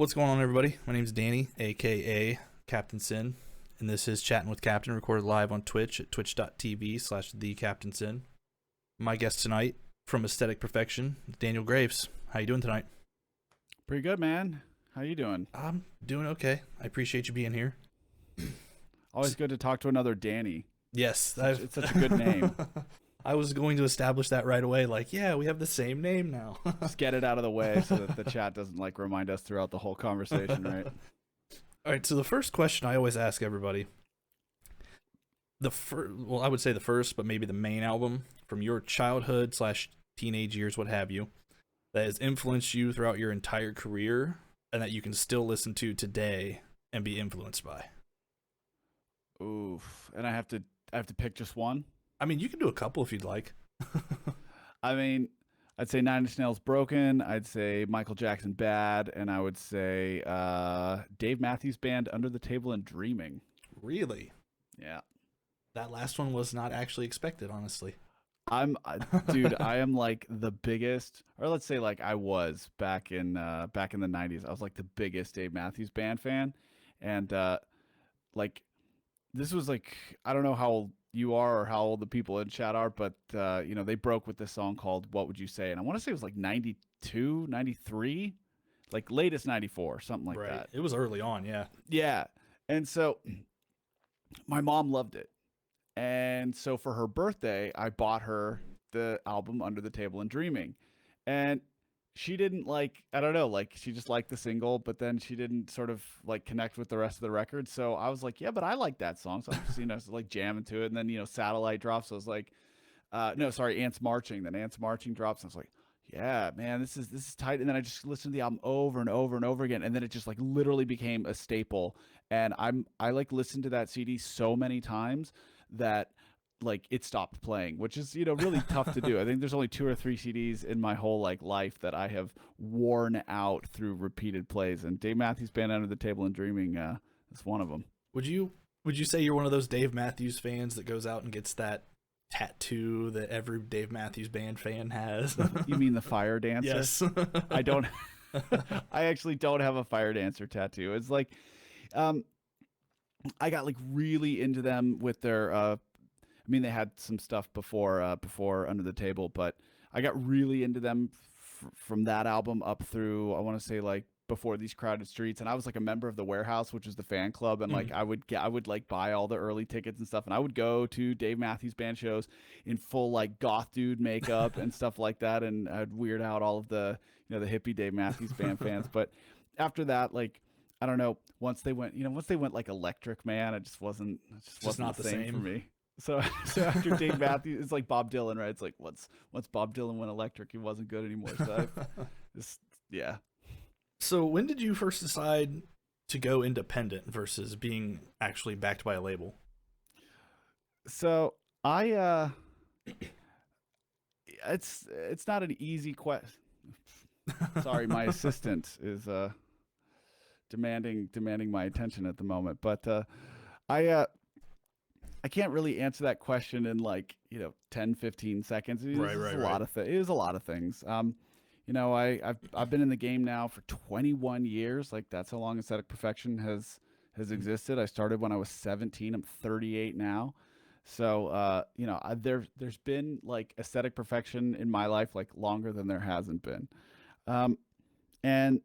What's going on, everybody? My name's Danny, aka Captain Sin, and this is Chattin with Captain, recorded live on Twitch at twitch.tv/thecaptainsin. My guest tonight, from Aesthetic Perfection, Daniel Graves. How you doing tonight? Pretty good, man. How you doing? I'm doing okay. I appreciate you being here. Always good to talk to another Danny. Yes, It's such a good name. I was going to establish that right away. Like, yeah, we have the same name now. Just get it out of the way so that the chat doesn't remind us throughout the whole conversation, right? All right. So the first question I always ask everybody, I would say the first, but maybe the main album from your childhood / teenage years, what have you, that has influenced you throughout your entire career, and that you can still listen to today and be influenced by. Oof. And I have to pick just one. I mean, you can do a couple if you'd like. I mean, I'd say Nine Inch Nails Broken. I'd say Michael Jackson Bad, and I would say Dave Matthews Band Under the Table and Dreaming. Really? Yeah. That last one was not actually expected, honestly. Dude, I am like the biggest, or let's say like I was back in the 90s. I was like the biggest Dave Matthews Band fan, and like this was like, I don't know how old you are or how old the people in chat are, but they broke with this song called What Would You Say? And I want to say it was like 92, 93, like latest 94, something like that. It was early on, yeah. Yeah. And so my mom loved it. And so for her birthday, I bought her the album Under the Table and Dreaming. And she didn't she just liked the single, but then she didn't sort of like connect with the rest of the record. So I was like, yeah, but I like that song. So I just, like jamming to it. And then, Satellite drops. So I was like, Ants Marching. Then Ants Marching drops. And I was like, yeah, man, this is tight. And then I just listened to the album over and over and over again. And then it just like literally became a staple. And I like listened to that CD so many times that like it stopped playing, which is, really tough to do. I think there's only 2 or 3 CDs in my whole life that I have worn out through repeated plays, and Dave Matthews Band Under the Table and Dreaming is one of them. Would you say you're one of those Dave Matthews fans that goes out and gets that tattoo that every Dave Matthews Band fan has? You mean the fire dancer? Yes. I don't. I actually don't have a fire dancer tattoo. It's like, I got like really into them with their. They had some stuff before Under the Table, but I got really into them from that album up through, I want to say like Before These Crowded Streets. And I was like a member of the Warehouse, which is the fan club. And like I would like buy all the early tickets and stuff. And I would go to Dave Matthews Band shows in full like goth dude makeup and stuff like that. And I'd weird out all of the, the hippie Dave Matthews Band fans. But after that, like, I don't know, once they went like Electric Man, it wasn't not the same for me. So after Dave Matthews, it's like Bob Dylan, right? It's like once Bob Dylan went electric, he wasn't good anymore. So yeah. So when did you first decide to go independent versus being actually backed by a label? So it's not an easy question. Sorry, my assistant is demanding my attention at the moment, but I can't really answer that question in 10, 15 seconds. It was a lot of things. I've been in the game now for 21 years. Like that's how long Aesthetic Perfection has existed. I started when I was 17. I'm 38 now. So, there's been like Aesthetic Perfection in my life, like longer than there hasn't been. And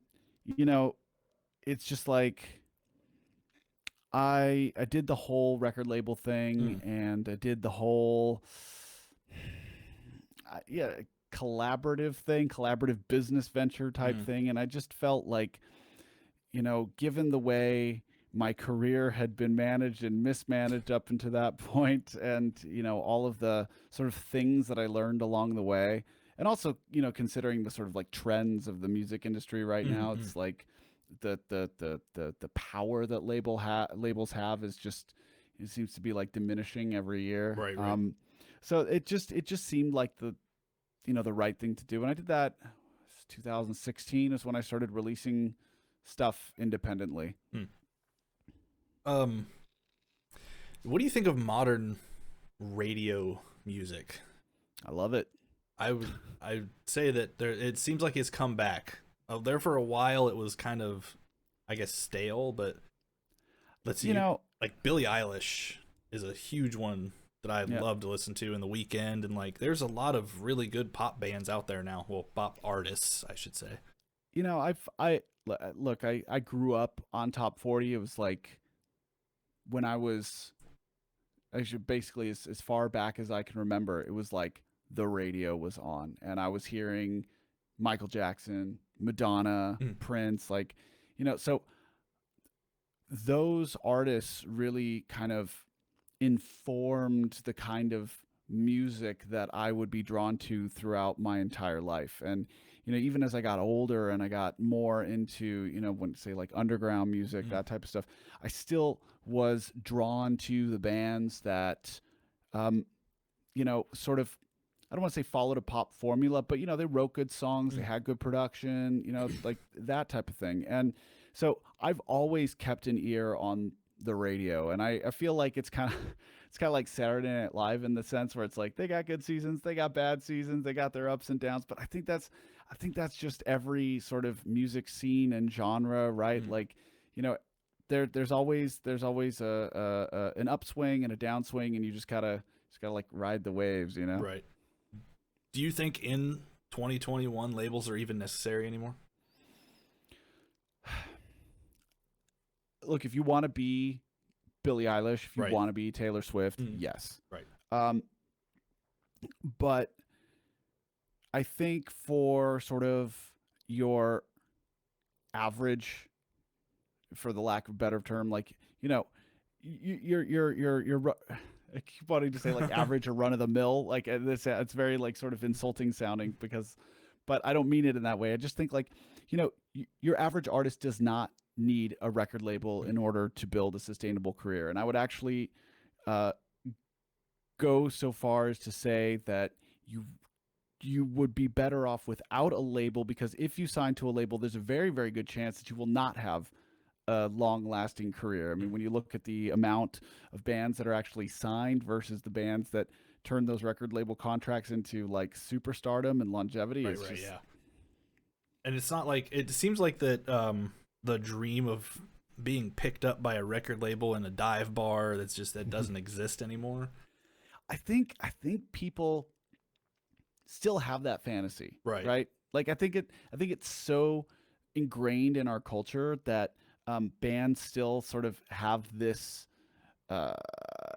it's just like, I did the whole record label thing, and I did the whole collaborative business venture type thing. And I just felt like, given the way my career had been managed and mismanaged up until that point, and, all of the sort of things that I learned along the way, and also, considering the sort of like trends of the music industry right now, it's like, the power that labels have is just, it seems to be like diminishing every year. Right. So it just seemed like the right thing to do, and I did that. 2016 is when I started releasing stuff independently. What do you think of modern radio music? I love it. I'd say that it seems like it's come back. There for a while, it was kind of I guess, stale. But let's You see, know, like Billie Eilish is a huge one that I yeah. love to listen to in the weekend, and like there's a lot of really good pop bands out there now. Well, pop artists, I should say. Look, I grew up on top 40. It was like when I should basically as far back as I can remember, it was like the radio was on and I was hearing Michael Jackson, Madonna, Mm, Prince, like, so those artists really kind of informed the kind of music that I would be drawn to throughout my entire life. And, even as I got older and I got more into, when say like underground music, mm, that type of stuff, I still was drawn to the bands that, um, sort of, I don't want to say followed a pop formula, but they wrote good songs, they mm, had good production, like that type of thing. And so I've always kept an ear on the radio, and I feel like it's kind of it's kind of like Saturday Night Live in the sense where it's like they got good seasons, they got bad seasons, they got their ups and downs. But I think that's just every sort of music scene and genre, right? mm. Like, there's always an upswing and a downswing, and you just gotta like ride the waves. Right. Do you think in 2021 labels are even necessary anymore? Look, if you want to be Billie Eilish, if you Right. want to be Taylor Swift, Mm, yes. right. Um, but I think for sort of your average, for the lack of a better term, like you're I keep wanting to say like average or run of the mill, like this. It's very like sort of insulting sounding but I don't mean it in that way. I just think like your average artist does not need a record label Mm, in order to build a sustainable career, and I would actually uh, go so far as to say that you would be better off without a label, because if you sign to a label, there's a very, very good chance that you will not have a long lasting career. I mm. mean, when you look at the amount of bands that are actually signed versus the bands that turn those record label contracts into like superstardom and longevity, Right, it's right, just, yeah. And it's not like it seems like that the dream of being picked up by a record label in a dive bar that doesn't exist anymore. I think people still have that fantasy, Right. right? Like I think it's so ingrained in our culture that bands still sort of have this uh,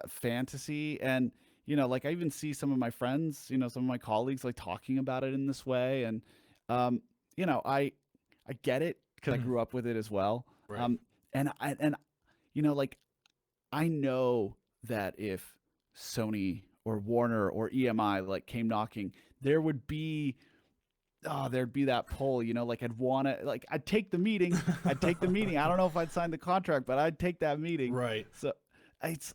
fantasy. And like I even see some of my friends, some of my colleagues like talking about it in this way. And um, I get it because I Mm, grew up with it as well. right. And like I know that if Sony or Warner or EMI like came knocking, there would be there'd be that pull, like I'd take the meeting. I'd take the meeting. I don't know if I'd sign the contract, but I'd take that meeting. Right. So it's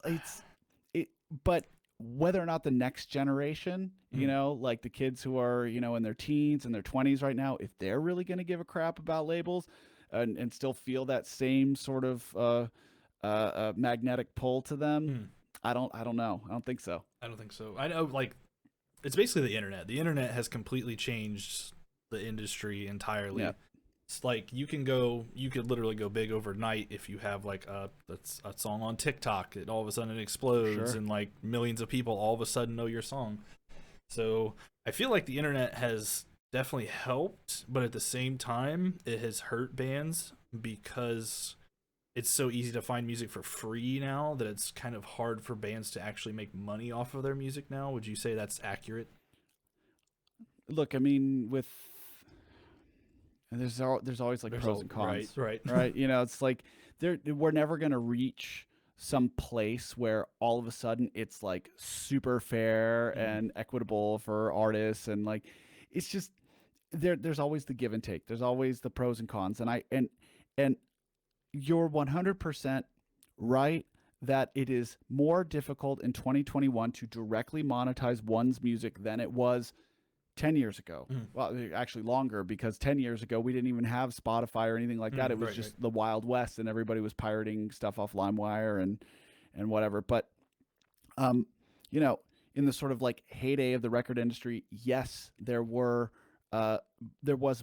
it but whether or not the next generation, Mm, like the kids who are, in their teens and their 20s right now, if they're really going to give a crap about labels and still feel that same sort of magnetic pull to them, mm. I don't know. I don't think so. I don't think so. I know, like, it's basically the internet. The internet has completely changed the industry entirely. Yeah, It's like you could literally go big overnight if you have like a song on TikTok. It all of a sudden it explodes, sure. and like millions of people all of a sudden know your song. So I feel like the internet has definitely helped, but at the same time, it has hurt bands because it's so easy to find music for free now that it's kind of hard for bands to actually make money off of their music now. Would you say that's accurate? Look, I mean, there's always like There's pros all and right, cons, right. right? It's like we're never gonna reach some place where all of a sudden it's like super fair Mm, and equitable for artists, and like it's just there's always the give and take. There's always the pros and cons, and you're 100% right that it is more difficult in 2021 to directly monetize one's music than it was 10 years ago. mm, Well, actually longer, because 10 years ago we didn't even have Spotify or anything like that. It was right, right. just the Wild West and everybody was pirating stuff off LimeWire and whatever. But um you know, in the sort of like heyday of the record industry, yes, there was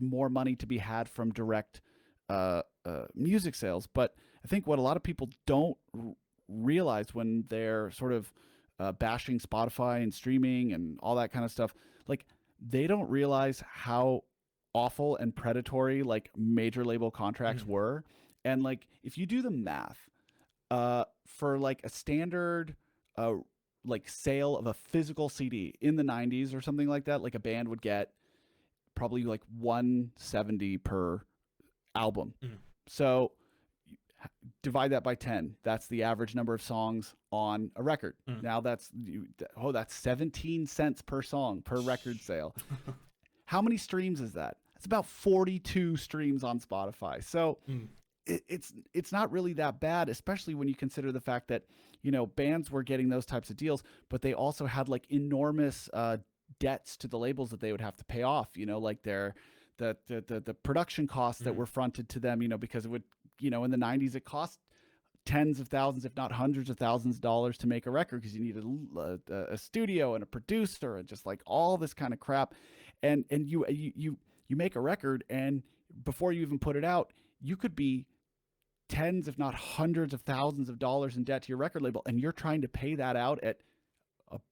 more money to be had from direct music sales. But I think what a lot of people don't realize when they're sort of bashing Spotify and streaming and all that kind of stuff, like they don't realize how awful and predatory like major label contracts were. And like if you do the math, for like a standard like sale of a physical CD in the 90s or something like that, like a band would get probably like 170 per album. So divide that by 10. That's the average number of songs on a record. Now that's 17 cents per song per record sale. How many streams is that? That's about 42 streams on Spotify. So it's not really that bad, especially when you consider the fact that, you know, bands were getting those types of deals, but they also had like enormous debts to the labels that they would have to pay off, you know, like the production costs that were fronted to them, you know, because it would, you know, in the 90s it cost tens of thousands, if not hundreds of thousands of dollars to make a record, because you needed a studio and a producer and just like all this kind of crap. And you make a record, and before you even put it out, you could be tens, if not hundreds of thousands of dollars in debt to your record label, and you're trying to pay that out at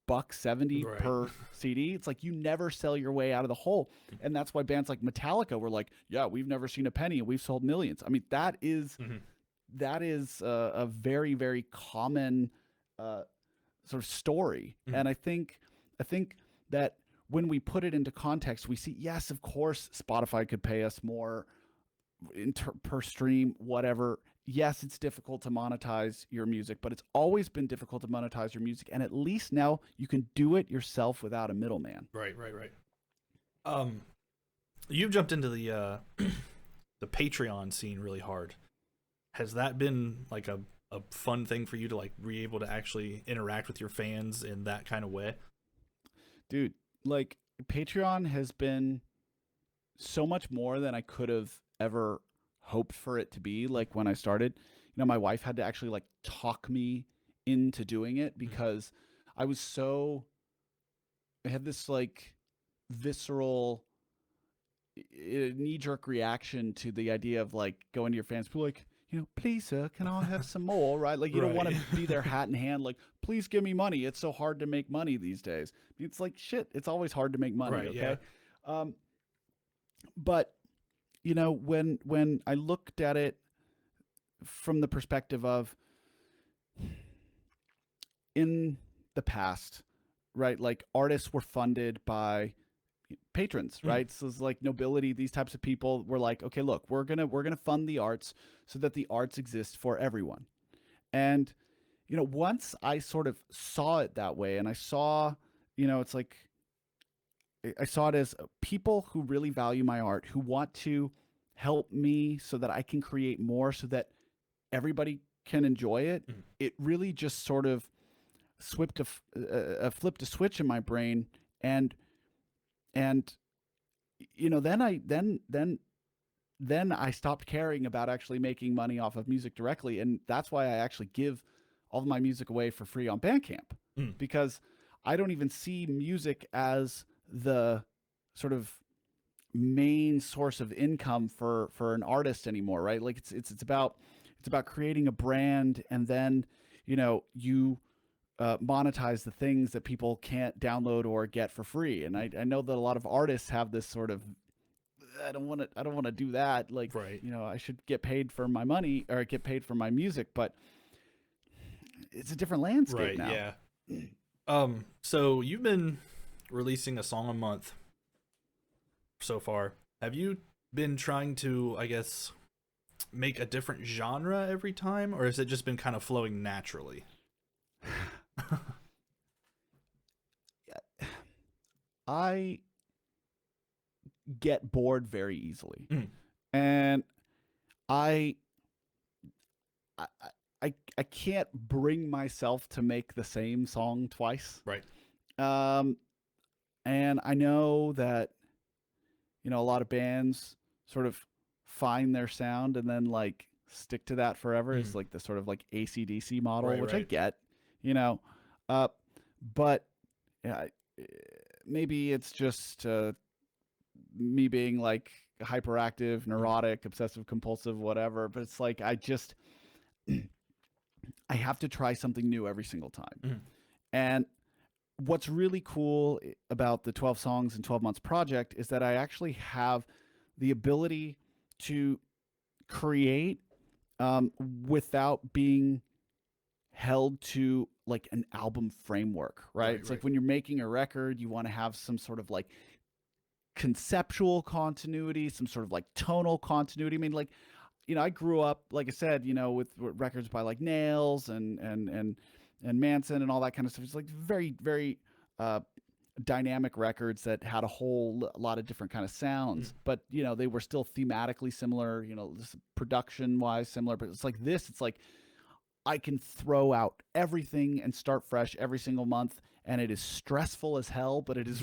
$1.70 per CD. It's like you never sell your way out of the hole. And that's why bands like Metallica were like, yeah, we've never seen a penny and we've sold millions. I mean, that is a very, very common sort of story. And I think that when we put it into context, we see, yes, of course, Spotify could pay us more per stream, whatever. Yes, it's difficult to monetize your music, but it's always been difficult to monetize your music. And at least now you can do it yourself without a middleman. Right. You've jumped into the the Patreon scene really hard. Has that been like a fun thing for you to like be able to actually interact with your fans in that kind of way? Dude, like Patreon has been so much more than I could have ever hoped for it to be. Like when I started, you know, my wife had to actually like talk me into doing it, because I had this like visceral knee-jerk reaction to the idea of like going to your fans, be like, you know, please sir, can I have some more, right? Like you don't want to be their hat in hand, like, please give me money. It's so hard to make money these days. It's like, shit, it's always hard to make money, okay? Yeah. But you know, when I looked at it from the perspective of in the past, right? Like artists were funded by patrons, right? So it's like nobility, these types of people were like, okay, look, we're gonna fund the arts so that the arts exist for everyone. And you know, once I sort of saw it that way, and I saw, you know, it's like I saw it as people who really value my art, who want to help me so that I can create more so that everybody can enjoy it. It really just sort of flipped a switch in my brain. And you know, then I stopped caring about actually making money off of music directly. And that's why I actually give all of my music away for free on Bandcamp, because I don't even see music as the sort of main source of income for an artist anymore, right? Like it's about creating a brand, and then, you know, you monetize the things that people can't download or get for free. And I know that a lot of artists have this sort of, I don't want to do that. Like, you know, I should get paid for my money or get paid for my music, but it's a different landscape now. Yeah. So you've been releasing a song a month so far. Have you been trying to, I guess, make a different genre every time, or has it just been kind of flowing naturally? I get bored very easily. And I can't bring myself to make the same song twice. Right. And I know that, you know, a lot of bands sort of find their sound and then like stick to that forever. It's like the sort of like AC/DC model, which I get, you know, but maybe it's just me being like hyperactive, neurotic, obsessive compulsive, whatever. But it's like I have to try something new every single time. And what's really cool about the 12 songs in 12 months project is that I actually have the ability to create without being held to like an album framework, right? It's like when you're making a record, you want to have some sort of like conceptual continuity, some sort of like tonal continuity. I mean, like, I grew up, like I said, with records by like Nails and Manson and all that kind of stuff. It's like very, very dynamic records that had a whole lot of different kind of sounds, but they were still thematically similar, production wise similar. But it's like this, it's like I can throw out everything and start fresh every single month, and it is stressful as hell, but it is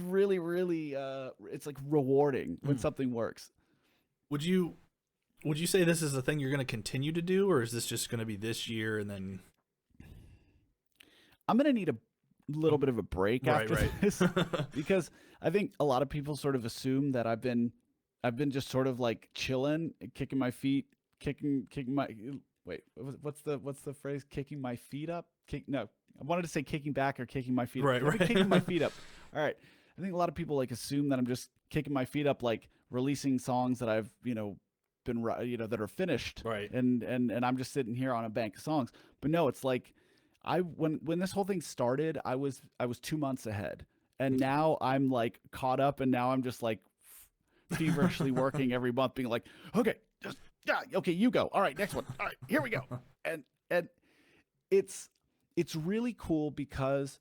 really it's like rewarding when something works. Would you say this is a thing you're going to continue to do, or is this just going to be this year and then I'm going to need a little bit of a break after this because I think a lot of people sort of assume that I've been just sort of like chilling, kicking my feet, kicking my wait, what's the phrase? Kicking my feet up? No, I wanted to say kicking back or kicking my feet up. Right. Kicking my feet up. All right. I think a lot of people like assume that I'm just kicking my feet up, like releasing songs that I've, been, that are finished. Right. And I'm just sitting here on a bank of songs. But no, it's like when this whole thing started, I was 2 months ahead. And now I'm like caught up, and now I'm just like feverishly working every month, being like, okay, okay, you go. All right, next one. All right, here we go. And it's really cool because,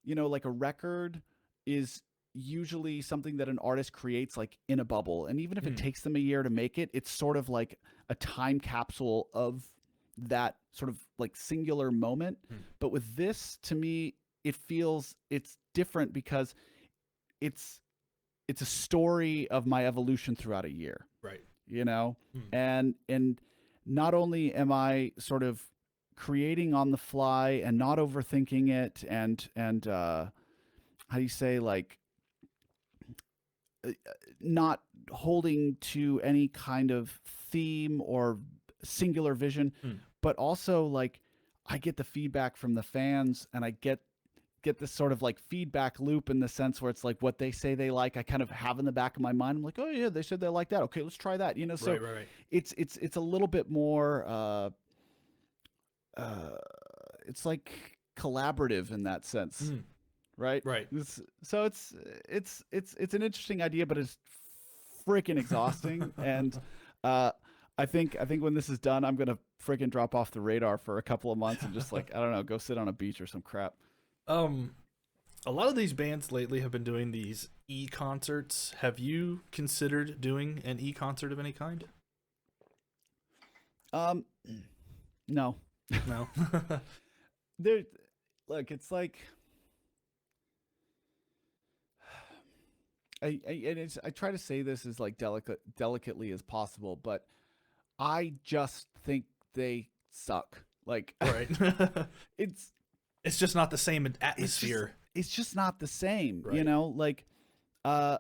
like a record is usually something that an artist creates like in a bubble. And even if it takes them a year to make it, it's sort of like a time capsule of that sort of like singular moment. But with this, to me, it's different because it's a story of my evolution throughout a year. Right. And not only am I sort of creating on the fly and not overthinking it and how do you say, like, not holding to any kind of theme or singular vision, but also like I get the feedback from the fans, and I get this sort of like feedback loop in the sense where it's like what they say they like, I kind of have in the back of my mind. I'm like, oh yeah, they said they like that. Okay, let's try that. So right. It's a little bit more it's like collaborative in that sense. Right. So it's an interesting idea, but it's freaking exhausting. And I think when this is done, I'm gonna freaking drop off the radar for a couple of months and just like, I don't know, go sit on a beach or some crap. A lot of these bands lately have been doing these e-concerts. Have you considered doing an e-concert of any kind? No. There, look, it's like I try to say this as like delicately as possible, but I just think they suck. Like, right. It's just not the same atmosphere. It's just not the same, right. Like a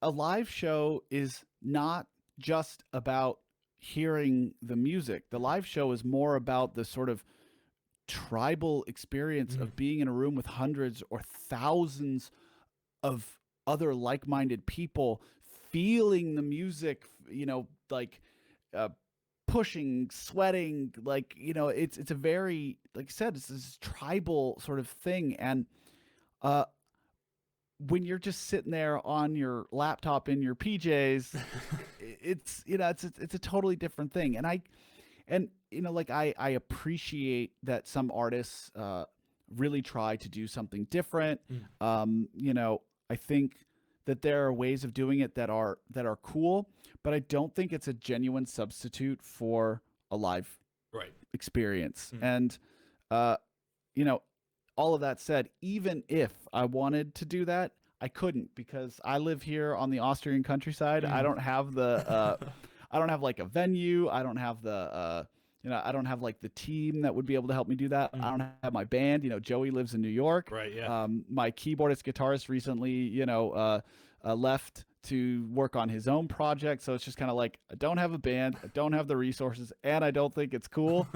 live show is not just about hearing the music. The live show is more about the sort of tribal experience of being in a room with hundreds or thousands of other like-minded people, feeling the music, like pushing, sweating, like, it's a very, like I said, it's this tribal sort of thing. And when you're just sitting there on your laptop in your PJs, it's a totally different thing. And I appreciate that some artists really try to do something different. I think that there are ways of doing it that are cool, but I don't think it's a genuine substitute for a live experience. And all of that said, even if I wanted to do that, I couldn't, because I live here on the Austrian countryside. I don't have the I don't have like a venue. I don't have the I don't have like the team that would be able to help me do that. I don't have my band. Joey lives in New York. Right. Yeah. My keyboardist guitarist recently, left to work on his own project. So it's just kind of like, I don't have a band, I don't have the resources, and I don't think it's cool.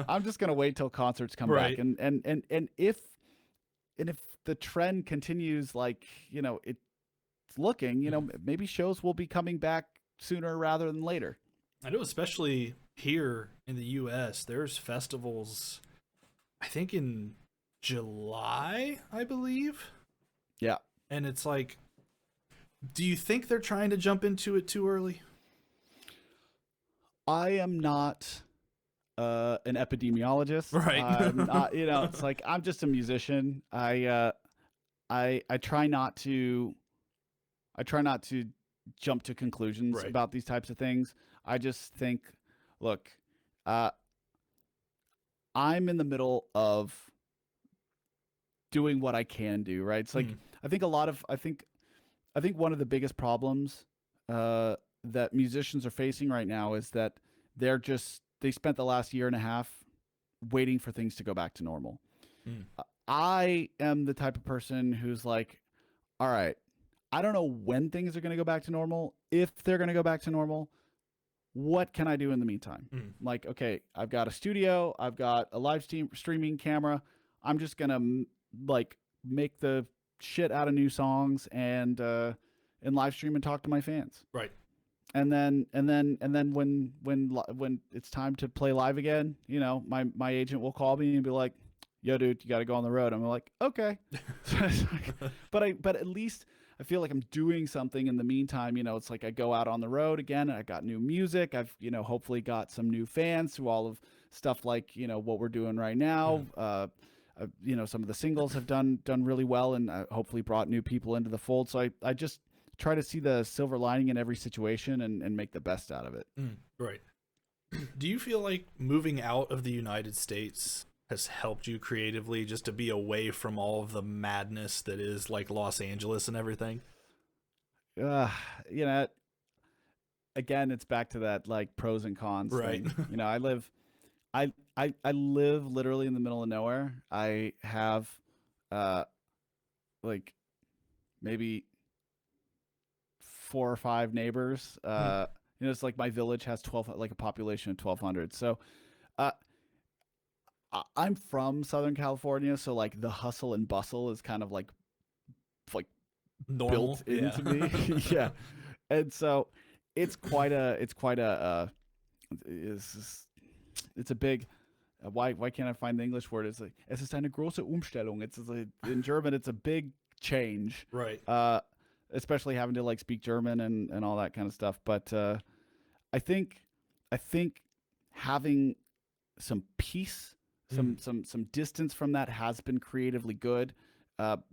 I'm just gonna wait till concerts come back. Right. And if the trend continues, like, it's looking, maybe shows will be coming back sooner rather than later. I know, especially here in the US, there's festivals, I think in July, I believe. Yeah. And it's like, do you think they're trying to jump into it too early? I am not an epidemiologist. Right. I'm not, it's like, I'm just a musician. I try not to jump to conclusions Right. about these types of things. I just think, look, I'm in the middle of doing what I can do, right? It's like, I think one of the biggest problems that musicians are facing right now is that they spent the last year and a half waiting for things to go back to normal. I am the type of person who's like, all right, I don't know when things are going to go back to normal. If they're going to go back to normal, what can I do in the meantime? Like, okay, I've got a studio, I've got a live streaming camera. I'm just going to like make the shit out of new songs and live stream and talk to my fans. Right. And then when it's time to play live again, my agent will call me and be like, "Yo, dude, you got to go on the road." I'm like, "Okay," but at least I feel like I'm doing something in the meantime. It's like I go out on the road again, and I got new music. I've hopefully got some new fans through all of stuff like what we're doing right now. Some of the singles have done really well, and hopefully brought new people into the fold. So I just try to see the silver lining in every situation and make the best out of it. Right. Do you feel like moving out of the United States has helped you creatively, just to be away from all of the madness that is like Los Angeles and everything? Again, it's back to that like pros and cons Right. thing. I live literally in the middle of nowhere. I have like maybe 4 or 5 neighbors. It's like my village has a population of 1,200. So I'm from Southern California, so like the hustle and bustle is kind of like Normal. built into me. Yeah. And so it's quite a it's a big why can't I find the English word? It's like, es ist eine große Umstellung. It's like, in German, it's a big change. Right. Especially having to like speak German and all that kind of stuff. But I think having some peace, some distance from that has been creatively good.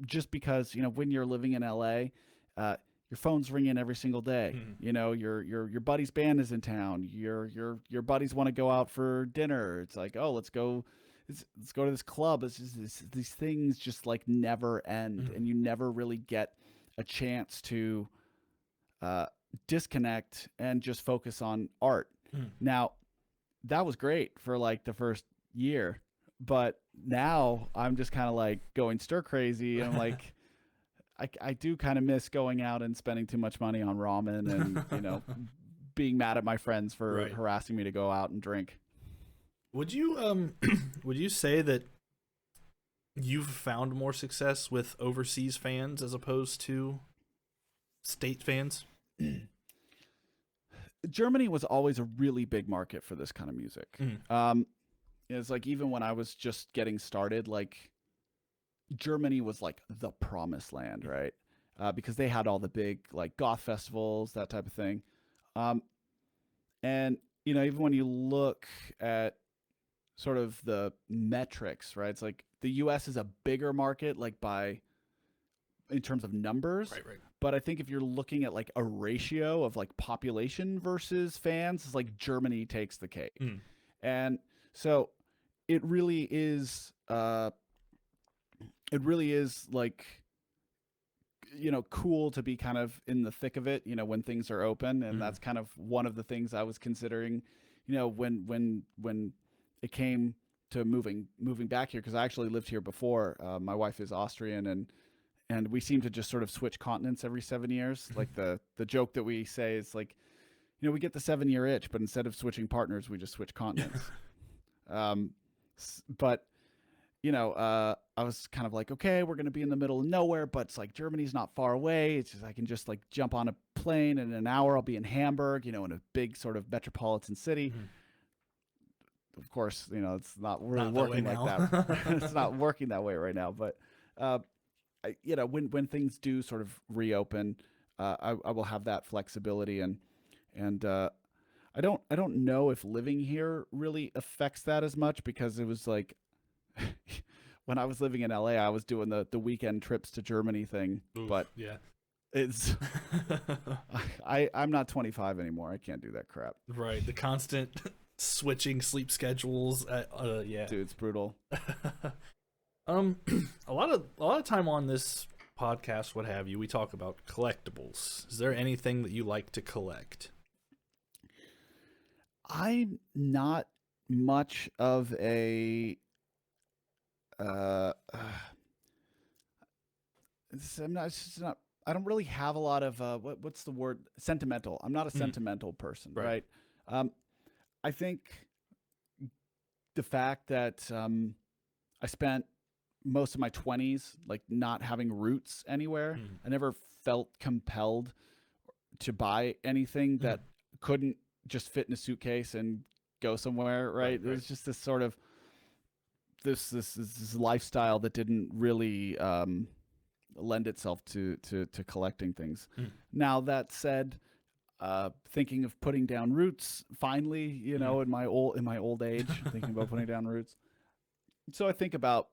Just because when you're living in LA, your phone's ringing every single day. Your buddy's band is in town. Your buddies want to go out for dinner. It's like, oh, let's go to this club. It's just these things just like never end, and you never really get a chance to disconnect and just focus on art. Now, that was great for like the first year, but now I'm just kind of like going stir crazy. I'm like, I do kind of miss going out and spending too much money on ramen and being mad at my friends for harassing me to go out and drink. Would you would you say that you've found more success with overseas fans as opposed to state fans? Germany was always a really big market for this kind of music. It's like, even when I was just getting started, like Germany was like the promised land, right? Because they had all the big like goth festivals, that type of thing. And even when you look at sort of the metrics, right? It's like the US is a bigger market, like in terms of numbers. Right. But I think if you're looking at like a ratio of like population versus fans, it's like Germany takes the cake. And so it really is like, cool to be kind of in the thick of it, when things are open. And that's kind of one of the things I was considering, when it came to moving back here, because I actually lived here before. My wife is Austrian, and we seem to just sort of switch continents every 7 years. Like the joke that we say is like, we get the 7-year itch, but instead of switching partners, we just switch continents. But I was kind of like, okay, we're going to be in the middle of nowhere, but it's like Germany's not far away. It's just I can just like jump on a plane, and in an hour I'll be in Hamburg, in a big sort of metropolitan city. Of course, it's not really working like that. It's not working that way right now. But when things do sort of reopen, I will have that flexibility, and I don't know if living here really affects that as much, because it was like when I was living in LA, I was doing the weekend trips to Germany thing. Oof, but yeah, it's I'm not 25 anymore. I can't do that crap. Right, the constant switching sleep schedules. Yeah, Dude, it's brutal. A lot of time on this podcast, what have you, we talk about collectibles. Is there anything that you like to collect? I'm not much of a I don't really have a lot of what's the word, sentimental. I'm not a sentimental person, right? I think the fact that I spent most of my 20s like not having roots anywhere. I never felt compelled to buy anything that couldn't just fit in a suitcase and go somewhere, right? It was just this sort of this lifestyle that didn't really lend itself to collecting things. Now that said, thinking of putting down roots finally, in my old age, thinking about putting down roots. So I think about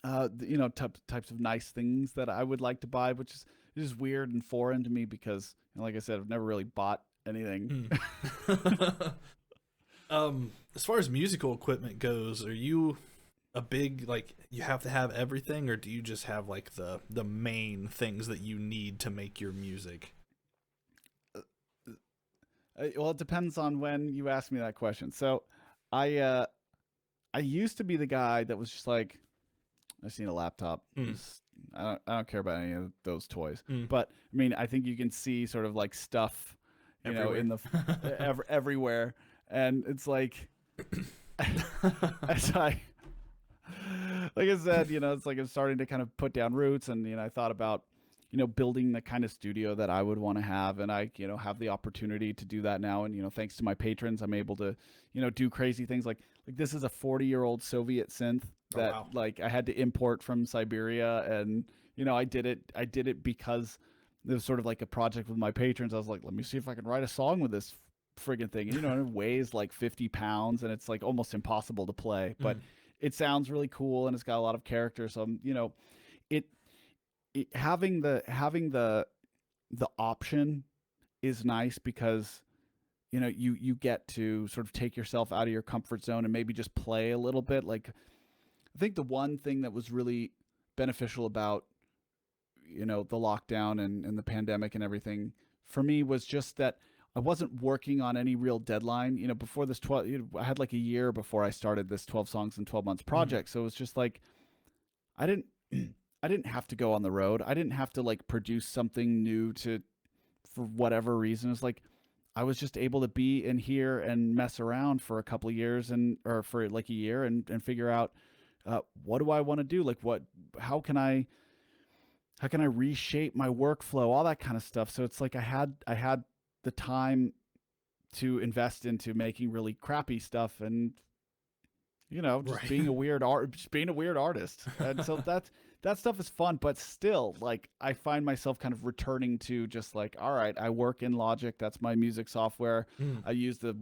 types of nice things that I would like to buy, which is weird and foreign to me because, like I said, I've never really bought anything. As far as musical equipment goes, are you a big, like, you have to have everything, or do you just have like the main things that you need to make your music? Well, it depends on when you ask me that question. So I used to be the guy that was just like, I just need a laptop. I don't care about any of those toys. But I mean, I think you can see sort of like stuff, Everywhere. in the everywhere, and it's like, as like I said, it's like I'm starting to kind of put down roots, and I thought about building the kind of studio that I would want to have, and I have the opportunity to do that now, and thanks to my patrons, I'm able to do crazy things like this is a 40-year-old Soviet synth that like I had to import from Siberia, and I did it because it was sort of like a project with my patrons. I was like, let me see if I can write a song with this friggin' thing. And, it weighs like 50 pounds, and it's like almost impossible to play, but it sounds really cool, and it's got a lot of character. So having the option is nice because you get to sort of take yourself out of your comfort zone and maybe just play a little bit. Like, I think the one thing that was really beneficial about the lockdown and the pandemic and everything for me was just that I wasn't working on any real deadline. Before this 12, I had like a year before I started this 12 songs in 12 months project. So it was just like I didn't have to go on the road. I didn't have to like produce something new for whatever reason. It's like I was just able to be in here and mess around for a couple of years or for like a year and figure out what do I want to do? Like how can I reshape my workflow, all that kind of stuff. So it's like I had the time to invest into making really crappy stuff and just being a weird artist. And so that stuff is fun, but still, like, I find myself kind of returning to just like, all right, I work in Logic. That's my music software. I use the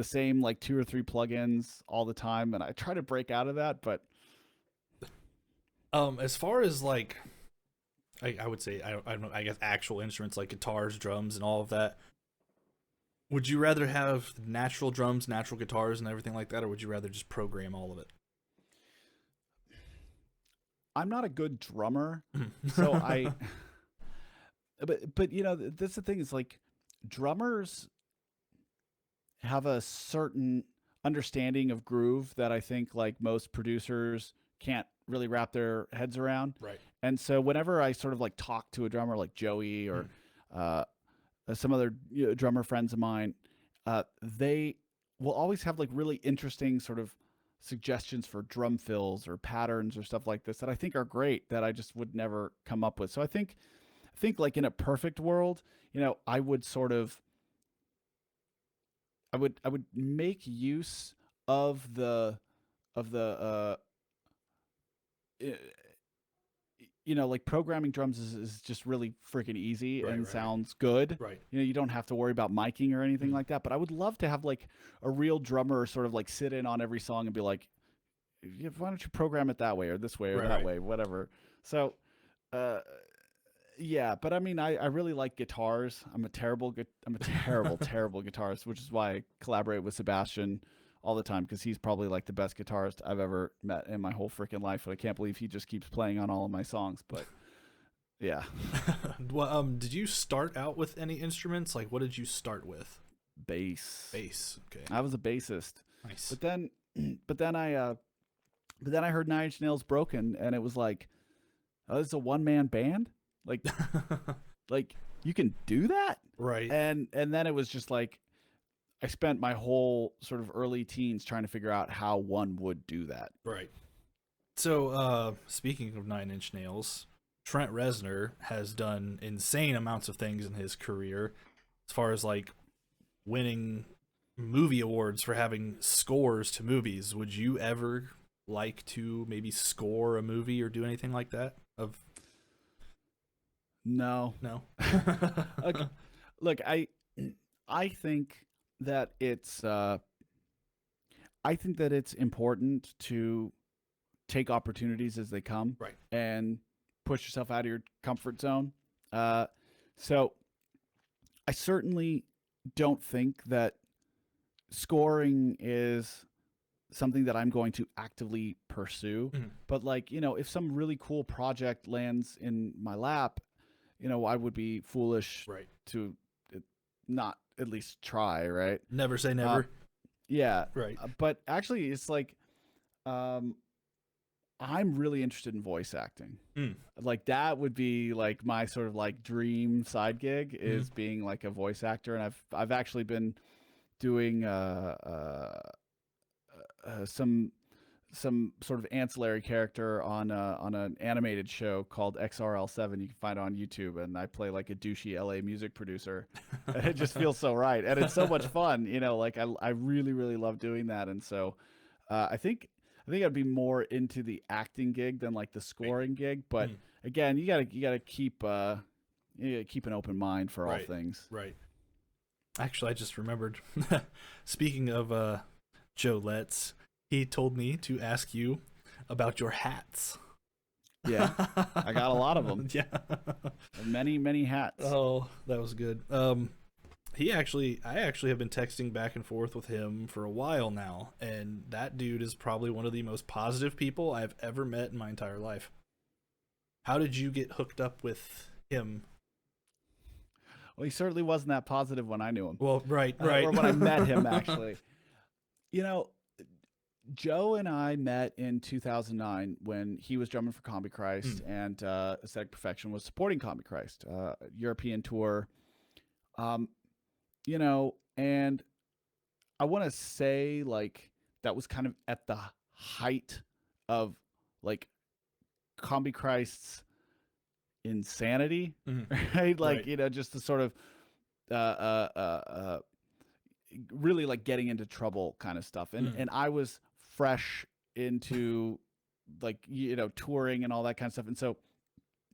same like 2 or 3 plugins all the time, and I try to break out of that. But as far as like, I would say, I don't know, I guess actual instruments like guitars, drums, and all of that. Would you rather have natural drums, natural guitars, and everything like that, or would you rather just program all of it? I'm not a good drummer, so but that's the thing, is like drummers have a certain understanding of groove that I think like most producers can't really wrap their heads around. Right. And so whenever I sort of like talk to a drummer like Joey or uh, some other drummer friends of mine, they will always have like really interesting sort of suggestions for drum fills or patterns or stuff like this that I think are great that I just would never come up with. So I think like in a perfect world, I would sort of I would make use of the uh, like programming drums is just really freaking easy Right. and Right. sounds good. Right. You don't have to worry about miking or anything Mm. like that. But I would love to have like a real drummer sort of like sit in on every song and be like, "Yeah, why don't you program it that way or this way or Right. that Right. way, whatever." So, uh, yeah, but I mean, I really like guitars. I'm a terrible, terrible guitarist, which is why I collaborate with Sebastian all the time because he's probably like the best guitarist I've ever met in my whole freaking life. And I can't believe he just keeps playing on all of my songs. But yeah, Well, did you start out with any instruments? Like, what did you start with? bass. Bass. Okay. I was a bassist, Nice. but then, but then I heard Nine Inch Nails broken, and it was like, oh, this is a one man band. Like, like you can do that. Right. And then it was just like I spent my whole sort of early teens trying to figure out how one would do that. Right. So, speaking of Nine Inch Nails, Trent Reznor has done insane amounts of things in his career, as far as like winning movie awards for having scores to movies. Would you ever like to maybe score a movie or do anything like that? No. No. Okay. Look, I think that it's important to take opportunities as they come, Right. and push yourself out of your comfort zone. So I certainly don't think that scoring is something that I'm going to actively pursue. Mhm. But like, if some really cool project lands in my lap, I would be foolish Right. to not at least try, right? Never say never. Yeah. Right. But actually it's like um I'm really interested in voice acting. Mm. Like that would be like my sort of like dream side gig is being like a voice actor, and I've actually been doing some sort of ancillary character on an animated show called XRL7 you can find on YouTube, and I play like a douchey LA music producer. And it just feels so right, and it's so much fun. Like I really really love doing that, and so I think I'd be more into the acting gig than like the scoring gig. But again, you gotta keep keep an open mind for all Right. things. Right. Actually, I just remembered. Speaking of Joe Letts, he told me to ask you about your hats. Yeah, I got a lot of them. Yeah. Many hats. Oh, that was good. I actually have been texting back and forth with him for a while now, and that dude is probably one of the most positive people I've ever met in my entire life. How did you get hooked up with him? Well, he certainly wasn't that positive when I knew him. Well, right. Or when I met him, actually. Joe and I met in 2009 when he was drumming for Combi Christ, and Aesthetic Perfection was supporting Combi Christ, European tour. And I want to say like that was kind of at the height of like Combi Christ's insanity, right? Like, Right. just the sort of really like getting into trouble kind of stuff. And I was fresh into like, touring and all that kind of stuff. And so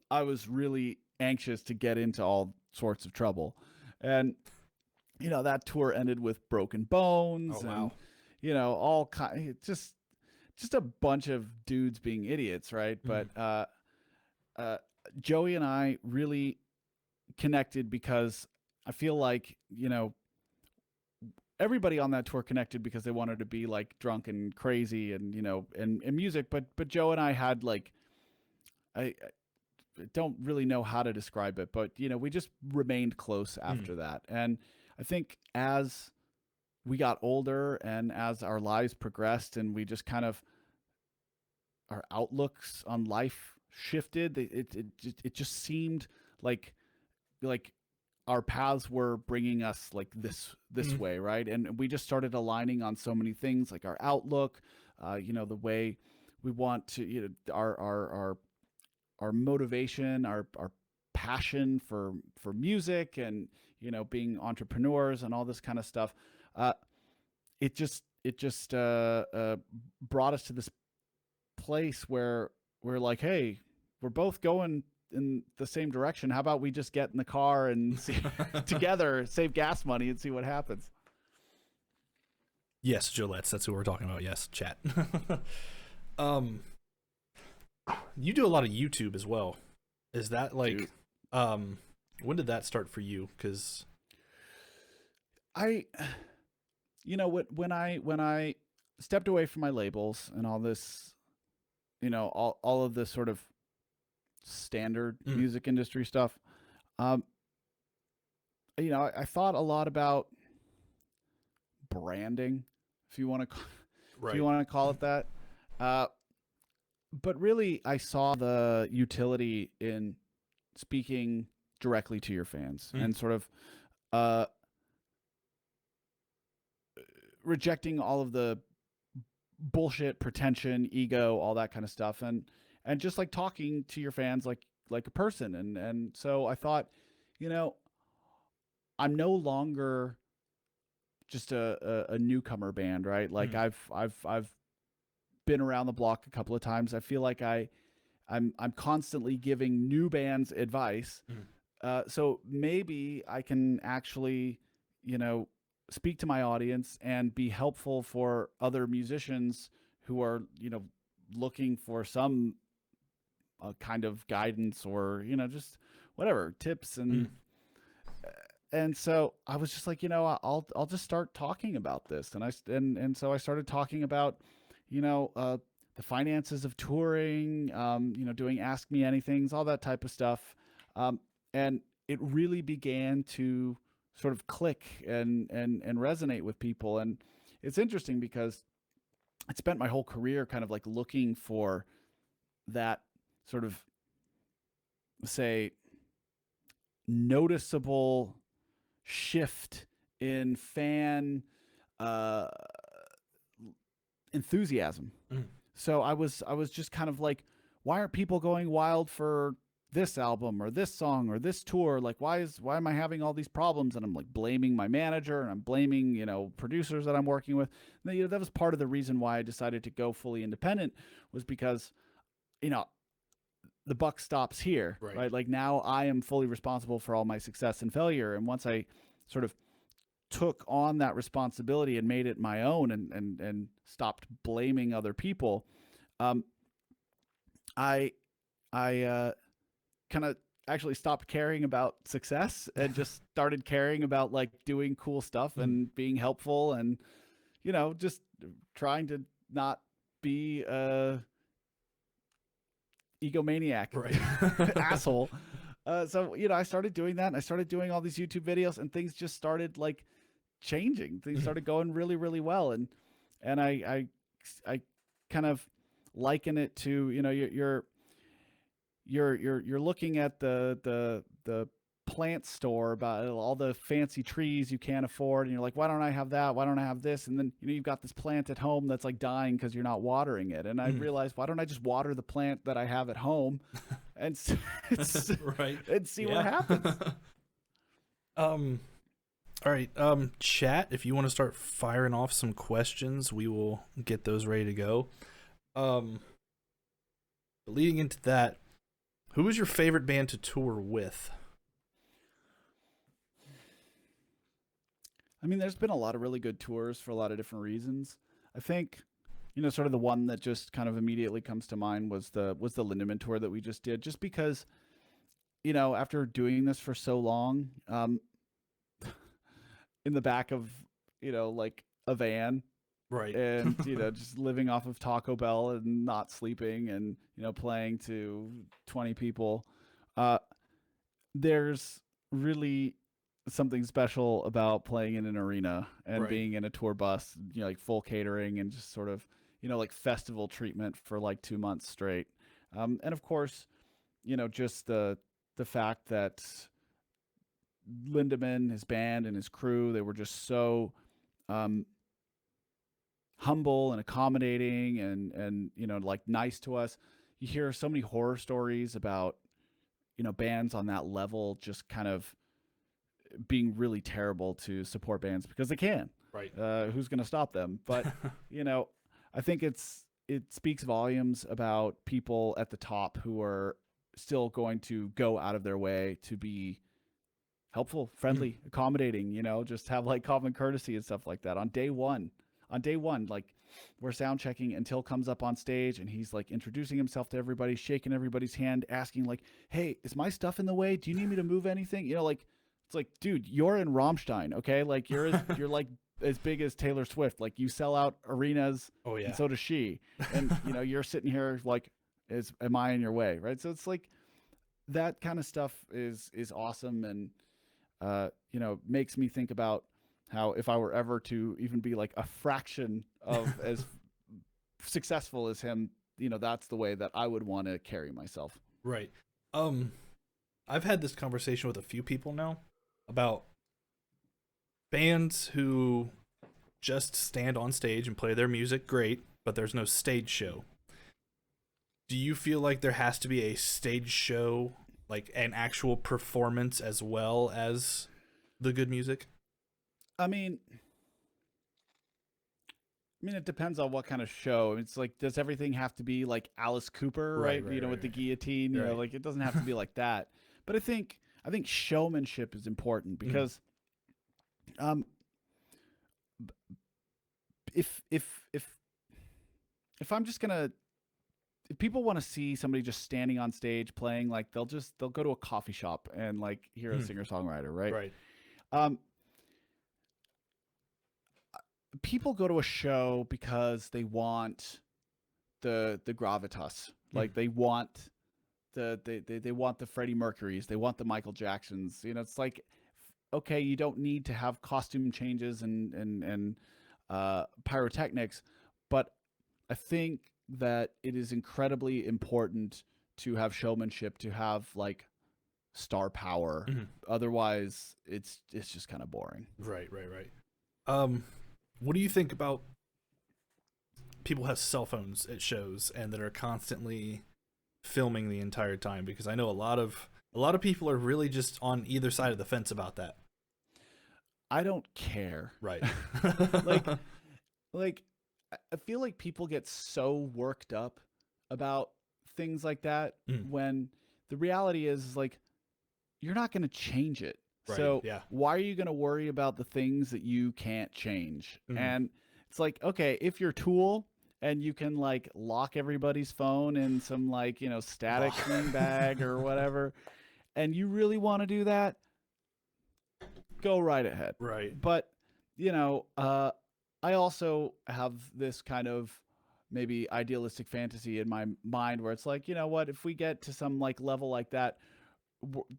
I was really anxious to get into all sorts of trouble. And, that tour ended with broken bones. Oh, wow. And, all kind, just a bunch of dudes being idiots. Right. But, Joey and I really connected because I feel like, everybody on that tour connected because they wanted to be like drunk and crazy and, and music. But Joe and I had like, I don't really know how to describe it, but, we just remained close after that. And I think as we got older and as our lives progressed and we just kind of our outlooks on life shifted. It just seemed like like our paths were bringing us like this way, right? And we just started aligning on so many things, like our outlook, the way we want to, our motivation, our passion for music, and being entrepreneurs and all this kind of stuff. It just brought us to this place where we're like, hey, we're both going in the same direction. How about we just get in the car and see together, save gas money, and see what happens? Yes, Gillette's. That's who we're talking about. Yes, chat. um, you do a lot of YouTube as well. Is that like, Dude. when did that start for you? Because I, when I stepped away from my labels and all this, all of this sort of standard music industry stuff, I thought a lot about branding, if you want to, if you want to call it that. But really, I saw the utility in speaking directly to your fans and sort of rejecting all of the bullshit, pretension, ego, all that kind of stuff, and just like talking to your fans like a person. And so I thought, I'm no longer just a newcomer band, right? Like I've been around the block a couple of times. I feel like I'm constantly giving new bands advice. So maybe I can actually, speak to my audience and be helpful for other musicians who are, looking for some kind of guidance or, just whatever tips. And so I was just like, I'll just start talking about this. And so I started talking about, the finances of touring, doing Ask Me Anythings, all that type of stuff. And it really began to sort of click and resonate with people. And it's interesting because I spent my whole career kind of like looking for that sort of, say, noticeable shift in fan enthusiasm. So I was just kind of like, why aren't people going wild for this album or this song or this tour? Like, why am I having all these problems? And I'm like blaming my manager and I'm blaming, producers that I'm working with. And, that was part of the reason why I decided to go fully independent, was because, the buck stops here, right? Like now I am fully responsible for all my success and failure. And once I sort of took on that responsibility and made it my own and stopped blaming other people, I kind of actually stopped caring about success and just started caring about like doing cool stuff and being helpful and, just trying to not be a egomaniac, asshole. So, I started doing that and I started doing all these YouTube videos and things just started like changing. Things started going really, really well. And I kind of liken it to, you're looking at the plant store about all the fancy trees you can't afford, and you're like, why don't I have that? Why don't I have this? And then you've got this plant at home that's like dying because you're not watering it. And I realized, why don't I just water the plant that I have at home and and see what happens. All right, chat, if you want to start firing off some questions, we will get those ready to go. Leading into that, who is your favorite band to tour with? I mean, there's been a lot of really good tours for a lot of different reasons. I think, sort of the one that just kind of immediately comes to mind was the Lindemann tour that we just did, just because, after doing this for so long, in the back of, like a van, and, just living off of Taco Bell and not sleeping and, playing to 20 people, there's really something special about playing in an arena and being in a tour bus, like full catering and just sort of, like festival treatment for like 2 months straight. And of course, just the fact that Lindemann, his band, and his crew, they were just so um, humble and accommodating and like nice to us. You hear so many horror stories about bands on that level just kind of being really terrible to support bands because they can. Right. Who's going to stop them? But I think it speaks volumes about people at the top who are still going to go out of their way to be helpful, friendly, accommodating, just have like common courtesy and stuff like that on day one. On day one, like we're sound checking and Till comes up on stage and he's like introducing himself to everybody, shaking everybody's hand, asking like, "Hey, is my stuff in the way? Do you need me to move anything?" Like it's like, dude, you're in Rammstein, okay? Like you're like as big as Taylor Swift. Like you sell out arenas, Oh yeah. and so does she. And you're sitting here like, am I in your way, right? So it's like that kind of stuff is awesome and makes me think about how if I were ever to even be like a fraction of as successful as him, that's the way that I would want to carry myself. Right. I've had this conversation with a few people now about bands who just stand on stage and play their music great, but there's no stage show. Do you feel like there has to be a stage show, like an actual performance as well as the good music? I mean, it depends on what kind of show. It's like, does everything have to be like Alice Cooper, right? With the guillotine, like it doesn't have to be like that. But I think showmanship is important because, if I'm just gonna, if people want to see somebody just standing on stage playing, like they'll go to a coffee shop and like hear a singer songwriter, right? Right. People go to a show because they want the gravitas, like they want they want the Freddie Mercurys, they want the Michael Jacksons. It's like, okay, you don't need to have costume changes and pyrotechnics, but I think that it is incredibly important to have showmanship, to have like star power. Otherwise, it's just kind of boring. Right. What do you think about people who have cell phones at shows and that are constantly filming the entire time? Because I know a lot of people are really just on either side of the fence about that. I don't care. Right. like I feel like people get so worked up about things like that when the reality is like you're not going to change it. Right, so yeah. why are you going to worry about the things that you can't change? And it's like, okay, if you're Tool and you can like lock everybody's phone in some like, static clean bag or whatever, and you really want to do that, go right ahead. Right. But, I also have this kind of maybe idealistic fantasy in my mind where it's like, what, if we get to some like level like that,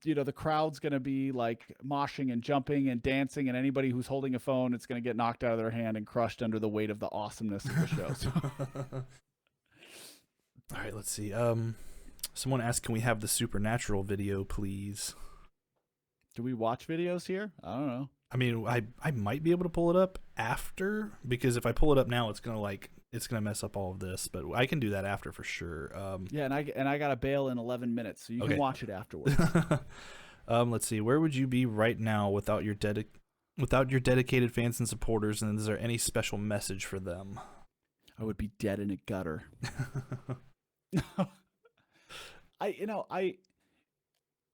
the crowd's going to be like moshing and jumping and dancing, and anybody who's holding a phone, it's going to get knocked out of their hand and crushed under the weight of the awesomeness of the show. So. All right, let's see. Someone asked, can we have the Supernatural video, please? Do we watch videos here? I don't know. I mean, I might be able to pull it up after, because if I pull it up now, it's gonna mess up all of this. But I can do that after for sure. Yeah, and I gotta bail in 11 minutes, so you can watch it afterwards. Let's see. Where would you be right now without your dedicated fans and supporters? And is there any special message for them? I would be dead in a gutter. I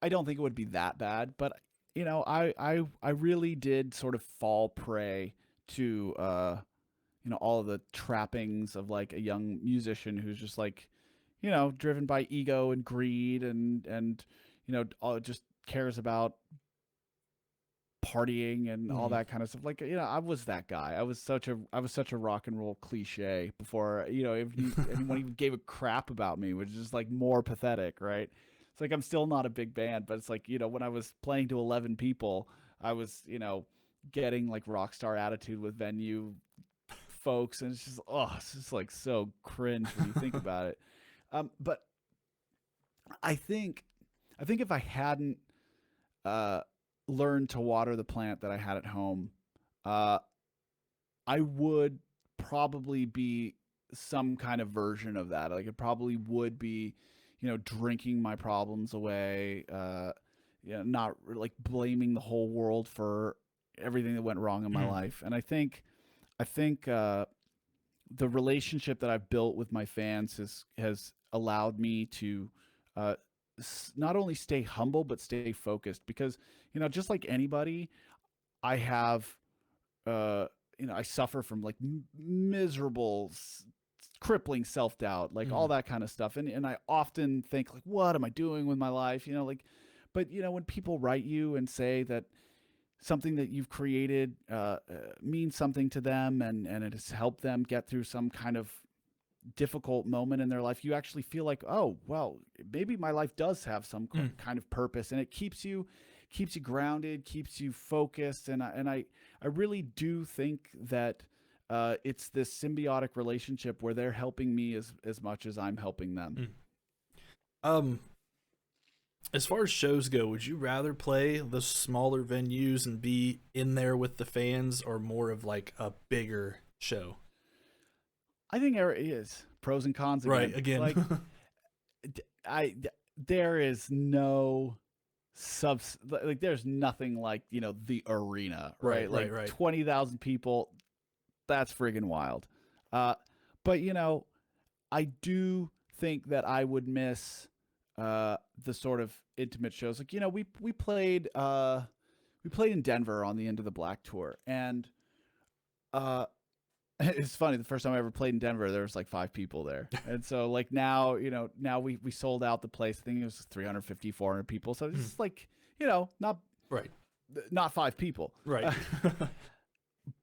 don't think it would be that bad, but I really did sort of fall prey to all of the trappings of like a young musician who's just like, driven by ego and greed and just cares about partying and all that kind of stuff. Like, I was that guy. I was such a rock and roll cliche before, if anyone even gave a crap about me, which is just like more pathetic, right? It's like I'm still not a big band, but it's like, when I was playing to 11 people, I was, getting like rock star attitude with venue folks, and it's just like so cringe when you think about it. But I think if I hadn't learned to water the plant that I had at home, uh, I would probably be some kind of version of that. Like it probably would be, drinking my problems away, not like blaming the whole world for everything that went wrong in my life. And I think the relationship that I've built with my fans has allowed me to uh, not only stay humble but stay focused, because just like anybody, I have I suffer from like miserable, crippling self-doubt, like all that kind of stuff, and I often think like, what am I doing with my life, but when people write you and say that something that you've created means something to them, and it has helped them get through some kind of difficult moment in their life, you actually feel like, oh well, maybe my life does have some kind of purpose, and it keeps you grounded, keeps you focused, and I really do think that it's this symbiotic relationship where they're helping me as much as I'm helping them. As far as shows go, would you rather play the smaller venues and be in there with the fans, or more of like a bigger show? I think there is pros and cons again. Right, again. Like, there is no like there's nothing like, the arena, right? Right. 20,000 people, that's friggin' wild. But I do think that I would miss the sort of intimate shows. Like, we played in Denver on the End of the Black tour, and it's funny, the first time I ever played in Denver, there was like 5 people there. And so like now we sold out the place. I think it was 350, 400 people. So it's like, not 5 people. Right.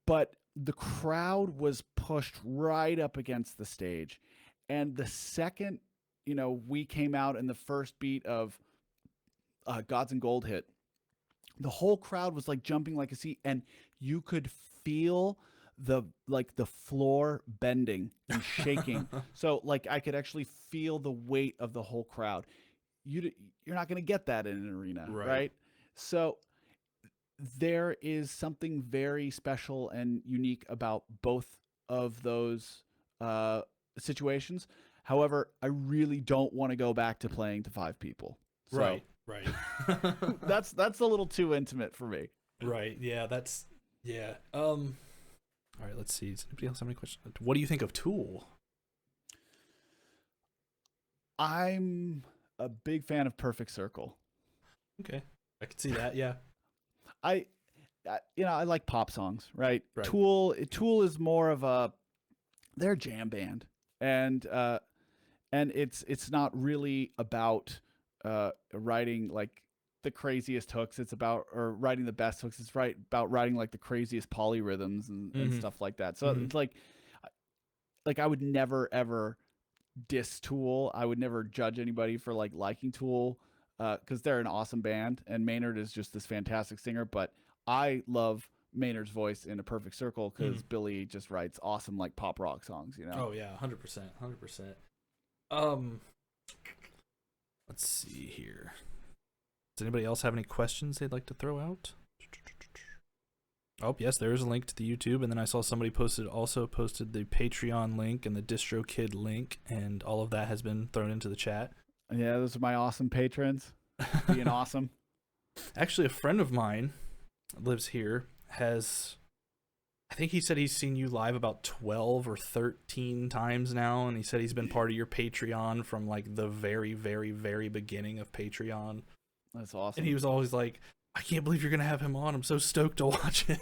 But the crowd was pushed right up against the stage. And the second, we came out and the first beat of Gods and Gold hit, the whole crowd was like jumping like a seat, and you could feel the floor bending and shaking. So like I could actually feel the weight of the whole crowd. You're not going to get that in an arena, right? So there is something very special and unique about both of those situations. However, I really don't want to go back to playing to 5 people. So Right. that's a little too intimate for me. Right. Yeah. All right. Let's see. Does anybody else have any questions? What do you think of Tool? I'm a big fan of Perfect Circle. Okay, I can see that. Yeah. I like pop songs, right? Tool is more of they're a jam band, and it's not really about writing like the craziest hooks. It's about writing the best hooks. It's about writing like the craziest polyrhythms and stuff like that. So it's like I would never ever diss Tool. I would never judge anybody for like liking Tool, because they're an awesome band, and Maynard is just this fantastic singer. But I love Maynard's voice in A Perfect Circle because Billy just writes awesome like pop rock songs. Oh yeah, 100%. Let's see here. Does anybody else have any questions they'd like to throw out? Oh, yes, there is a link to the YouTube, and then I saw somebody posted the Patreon link and the DistroKid link, and all of that has been thrown into the chat. Yeah, those are my awesome patrons. Being awesome. Actually, a friend of mine lives here I think he said he's seen you live about 12 or 13 times now, and he said he's been part of your Patreon from like the very, very, very beginning of Patreon. That's awesome. And he was always like, I can't believe you're going to have him on. I'm so stoked to watch it.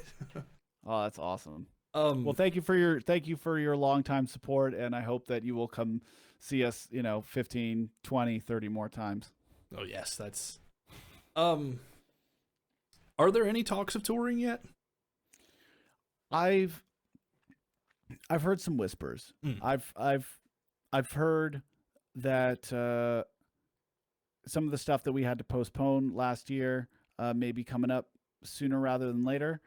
Oh, that's awesome. Well, thank you for your longtime support, and I hope that you will come see us, 15, 20, 30 more times. Oh, yes, that's... Are there any talks of touring yet? I've heard some whispers. I've heard that some of the stuff that we had to postpone last year may be coming up sooner rather than later.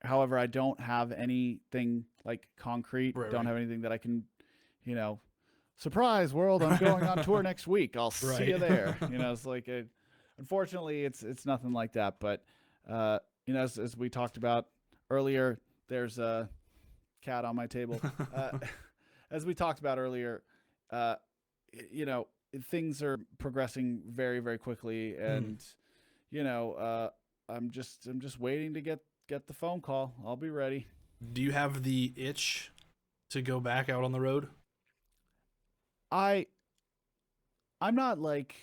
However, I don't have anything like concrete. Right, Don't right. have anything that I can, you know, surprise world. I'm going on tour next week. I'll see you Right. there. It's like unfortunately, it's nothing like that. But as we talked about earlier, there's a cat on my table. As we talked about earlier, uh, you know, things are progressing very, very quickly, and I'm just waiting to get the phone call. I'll be ready. Do you have the itch to go back out on the road? I I'm not like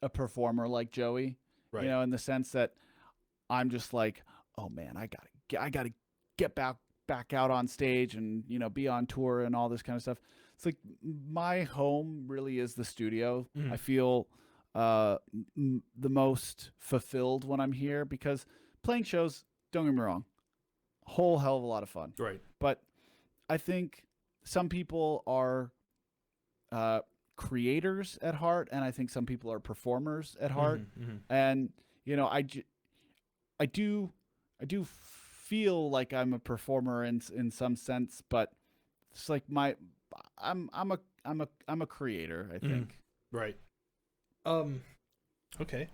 a performer like Joey, Right. in the sense that I'm just like, oh man, I gotta get back out on stage and be on tour and all this kind of stuff. It's like my home really is the studio. I feel the most fulfilled when I'm here because playing shows, don't get me wrong, whole hell of a lot of fun. Right. But I think some people are creators at heart, and I think some people are performers at heart. And I do feel like I'm a performer in some sense, but it's like I'm a creator, I think. Right. Okay.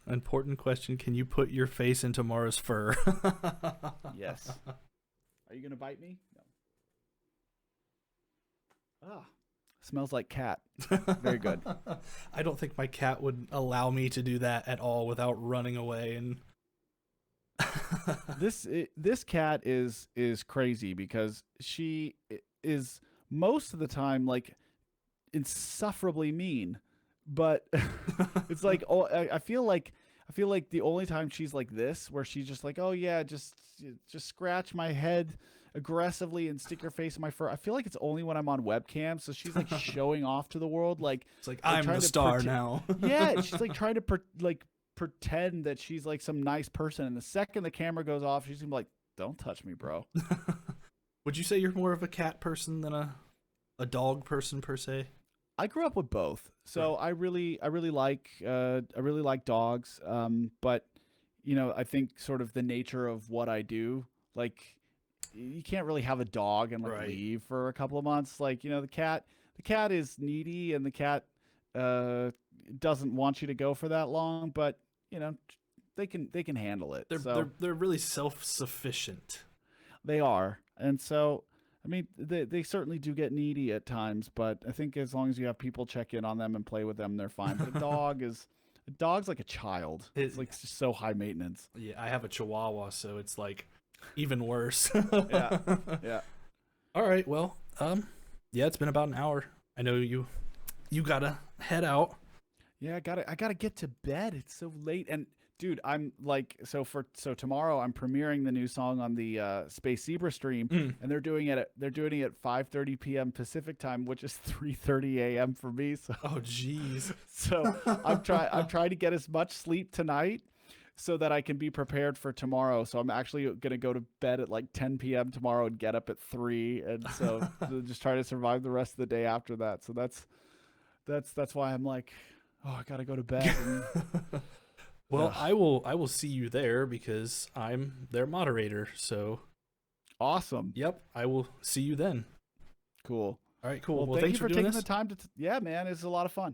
Important question. Can you put your face in tomorrow's fur? Yes. Are you gonna bite me? No. Ah, smells like cat. Very good. I don't think my cat would allow me to do that at all without running away. And This cat is crazy because she is most of the time like insufferably mean, but it's like I feel like the only time she's like this, where she's just like, oh yeah, just scratch my head aggressively and stick your face in my fur. I feel like it's only when I'm on webcam, so she's like showing off to the world, like it's like I'm the star now. Yeah, she's like trying to pretend that she's like some nice person, and the second the camera goes off, she's gonna be like, don't touch me, bro. Would you say you're more of a cat person than a dog person per se? I grew up with both, so right. I really like dogs. But I think sort of the nature of what I do, like you can't really have a dog and like leave for a couple of months. Like the cat is needy, and the cat doesn't want you to go for that long. But they can handle it. They're really self-sufficient. They are, and so. I mean, they certainly do get needy at times, but I think as long as you have people check in on them and play with them, they're fine. But a dog's like a child. It's like just so high maintenance. Yeah, I have a Chihuahua, so it's like even worse. Yeah. All right, well, yeah, it's been about an hour. I know you gotta head out. Yeah, I gotta get to bed. It's so late, and dude, I'm like, so tomorrow I'm premiering the new song on the Space Zebra stream, and they're doing it at 5:30 p.m. Pacific time, which is 3:30 a.m. for me. So oh jeez. So I'm trying to get as much sleep tonight so that I can be prepared for tomorrow. So I'm actually gonna go to bed at like 10 p.m. tomorrow and get up at 3, and so just try to survive the rest of the day after that. So that's why I'm like, oh, I gotta go to bed. Well, I will see you there because I'm their moderator. So awesome. Yep, I will see you then. Cool. All right, cool. Well, thanks thank you for doing taking this. the time to. Yeah, man, it's a lot of fun.